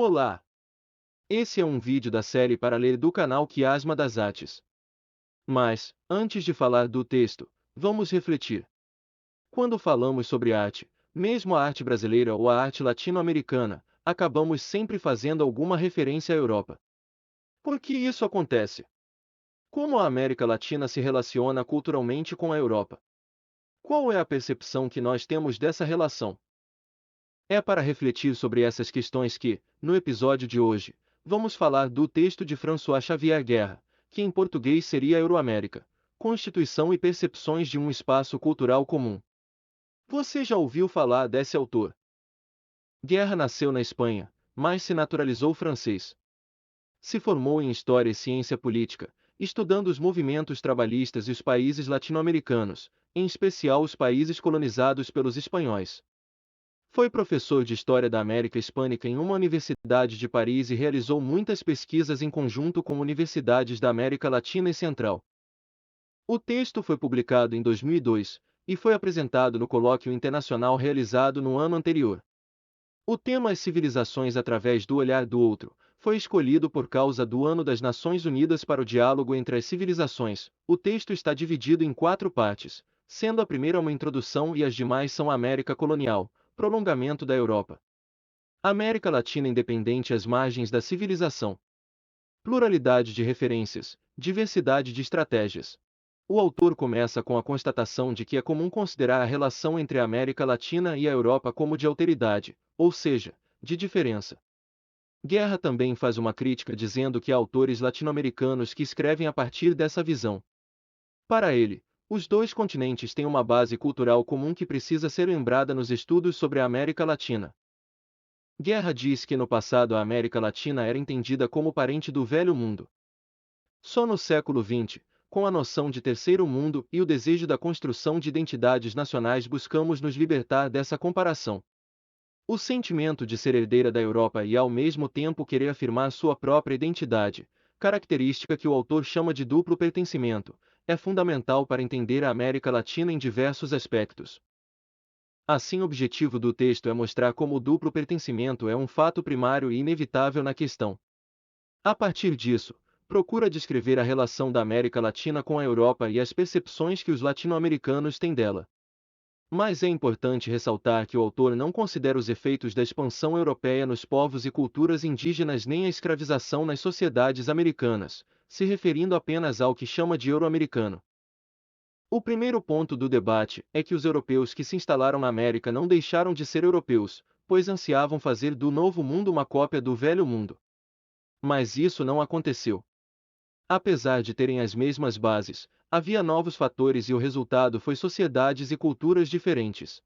Olá! Esse é um vídeo da série para ler do canal Quiasma das Artes. Mas, antes de falar do texto, vamos refletir. Quando falamos sobre arte, mesmo a arte brasileira ou a arte latino-americana, acabamos sempre fazendo alguma referência à Europa. Por que isso acontece? Como a América Latina se relaciona culturalmente com a Europa? Qual é a percepção que nós temos dessa relação? É para refletir sobre essas questões que, no episódio de hoje, vamos falar do texto de François Xavier Guerra, que em português seria Euroamérica, Constituição e Percepções de um Espaço Cultural Comum. Você já ouviu falar desse autor? Guerra nasceu na Espanha, mas se naturalizou francês. Se formou em História e Ciência Política, estudando os movimentos trabalhistas e os países latino-americanos, em especial os países colonizados pelos espanhóis. Foi professor de História da América Hispânica em uma universidade de Paris e realizou muitas pesquisas em conjunto com universidades da América Latina e Central. O texto foi publicado em 2002 e foi apresentado no colóquio internacional realizado no ano anterior. O tema As Civilizações através do Olhar do Outro foi escolhido por causa do Ano das Nações Unidas para o Diálogo entre as Civilizações. O texto está dividido em 4 partes, sendo a primeira uma introdução e as demais são a América Colonial, prolongamento da Europa. América Latina independente às margens da civilização. Pluralidade de referências, diversidade de estratégias. O autor começa com a constatação de que é comum considerar a relação entre a América Latina e a Europa como de alteridade, ou seja, de diferença. Guerra também faz uma crítica dizendo que há autores latino-americanos que escrevem a partir dessa visão. Para ele, os dois continentes têm uma base cultural comum que precisa ser lembrada nos estudos sobre a América Latina. Guerra diz que no passado a América Latina era entendida como parente do Velho Mundo. Só no século XX, com a noção de Terceiro Mundo e o desejo da construção de identidades nacionais buscamos nos libertar dessa comparação. O sentimento de ser herdeira da Europa e ao mesmo tempo querer afirmar sua própria identidade, característica que o autor chama de duplo pertencimento, é fundamental para entender a América Latina em diversos aspectos. Assim, o objetivo do texto é mostrar como o duplo pertencimento é um fato primário e inevitável na questão. A partir disso, procura descrever a relação da América Latina com a Europa e as percepções que os latino-americanos têm dela. Mas é importante ressaltar que o autor não considera os efeitos da expansão europeia nos povos e culturas indígenas nem a escravização nas sociedades americanas, se referindo apenas ao que chama de euro-americano. O primeiro ponto do debate é que os europeus que se instalaram na América não deixaram de ser europeus, pois ansiavam fazer do Novo Mundo uma cópia do Velho Mundo. Mas isso não aconteceu. Apesar de terem as mesmas bases, havia novos fatores e o resultado foi sociedades e culturas diferentes.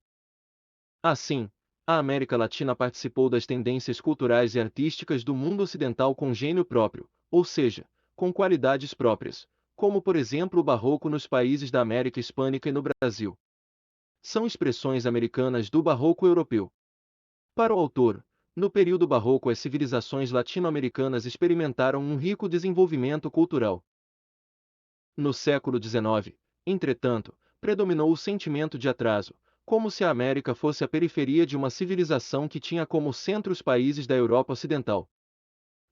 Assim, a América Latina participou das tendências culturais e artísticas do mundo ocidental com gênio próprio, ou seja, com qualidades próprias, como por exemplo o barroco nos países da América Hispânica e no Brasil. São expressões americanas do barroco europeu. Para o autor, no período barroco as civilizações latino-americanas experimentaram um rico desenvolvimento cultural. No século XIX, entretanto, predominou o sentimento de atraso, como se a América fosse a periferia de uma civilização que tinha como centro os países da Europa Ocidental.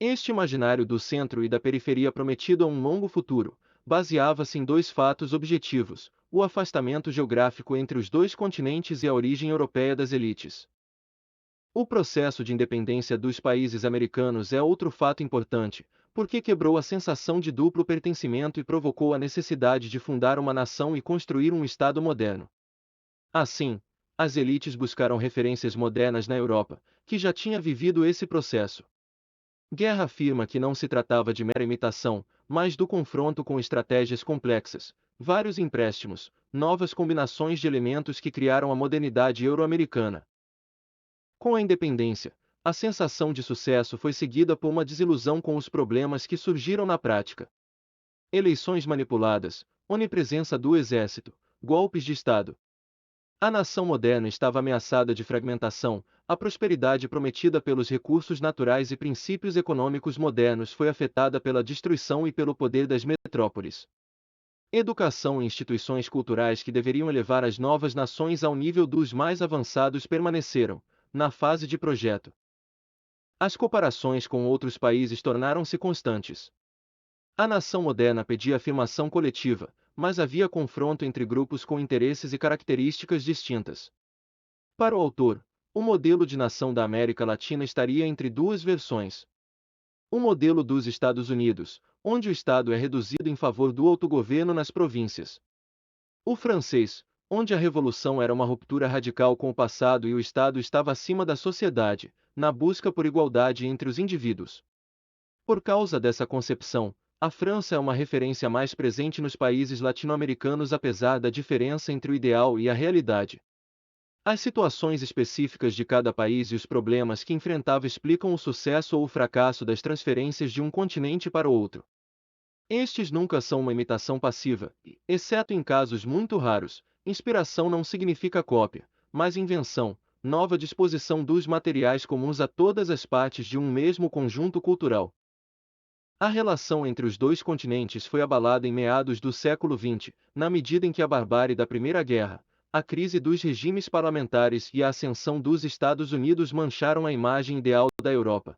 Este imaginário do centro e da periferia prometido a um longo futuro, baseava-se em 2 fatos objetivos: o afastamento geográfico entre os 2 continentes e a origem europeia das elites. O processo de independência dos países americanos é outro fato importante, porque quebrou a sensação de duplo pertencimento e provocou a necessidade de fundar uma nação e construir um Estado moderno. Assim, as elites buscaram referências modernas na Europa, que já tinha vivido esse processo. Guerra afirma que não se tratava de mera imitação, mas do confronto com estratégias complexas, vários empréstimos, novas combinações de elementos que criaram a modernidade euro-americana. Com a independência, a sensação de sucesso foi seguida por uma desilusão com os problemas que surgiram na prática. Eleições manipuladas, onipresença do exército, golpes de Estado. A nação moderna estava ameaçada de fragmentação, a prosperidade prometida pelos recursos naturais e princípios econômicos modernos foi afetada pela destruição e pelo poder das metrópoles. Educação e instituições culturais que deveriam elevar as novas nações ao nível dos mais avançados permaneceram, na fase de projeto. As comparações com outros países tornaram-se constantes. A nação moderna pedia afirmação coletiva, mas havia confronto entre grupos com interesses e características distintas. Para o autor, o modelo de nação da América Latina estaria entre duas versões. O modelo dos Estados Unidos, onde o Estado é reduzido em favor do autogoverno nas províncias. O francês, onde a revolução era uma ruptura radical com o passado e o Estado estava acima da sociedade, na busca por igualdade entre os indivíduos. Por causa dessa concepção, a França é uma referência mais presente nos países latino-americanos apesar da diferença entre o ideal e a realidade. As situações específicas de cada país e os problemas que enfrentava explicam o sucesso ou o fracasso das transferências de um continente para o outro. Estes nunca são uma imitação passiva, e, exceto em casos muito raros, inspiração não significa cópia, mas invenção, nova disposição dos materiais comuns a todas as partes de um mesmo conjunto cultural. A relação entre os dois continentes foi abalada em meados do século XX, na medida em que a barbárie da Primeira Guerra, a crise dos regimes parlamentares e a ascensão dos Estados Unidos mancharam a imagem ideal da Europa.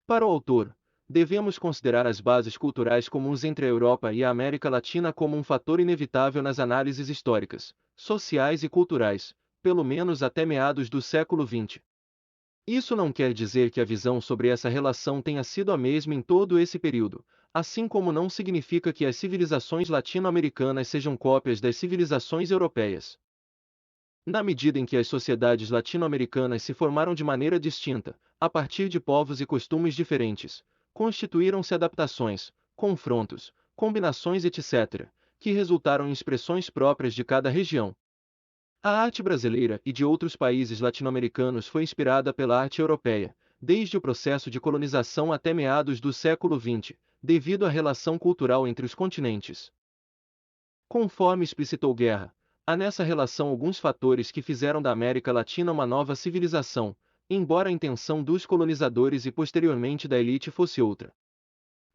Para o autor, devemos considerar as bases culturais comuns entre a Europa e a América Latina como um fator inevitável nas análises históricas, sociais e culturais, pelo menos até meados do século XX. Isso não quer dizer que a visão sobre essa relação tenha sido a mesma em todo esse período, assim como não significa que as civilizações latino-americanas sejam cópias das civilizações europeias. Na medida em que as sociedades latino-americanas se formaram de maneira distinta, a partir de povos e costumes diferentes, constituíram-se adaptações, confrontos, combinações etc., que resultaram em expressões próprias de cada região. A arte brasileira e de outros países latino-americanos foi inspirada pela arte europeia, desde o processo de colonização até meados do século XX, devido à relação cultural entre os continentes. Conforme explicitou Guerra, há nessa relação alguns fatores que fizeram da América Latina uma nova civilização, embora a intenção dos colonizadores e posteriormente da elite fosse outra.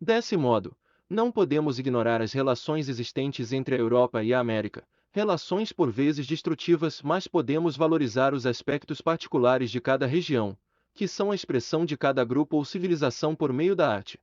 Desse modo, não podemos ignorar as relações existentes entre a Europa e a América, relações por vezes destrutivas, mas podemos valorizar os aspectos particulares de cada região, que são a expressão de cada grupo ou civilização por meio da arte.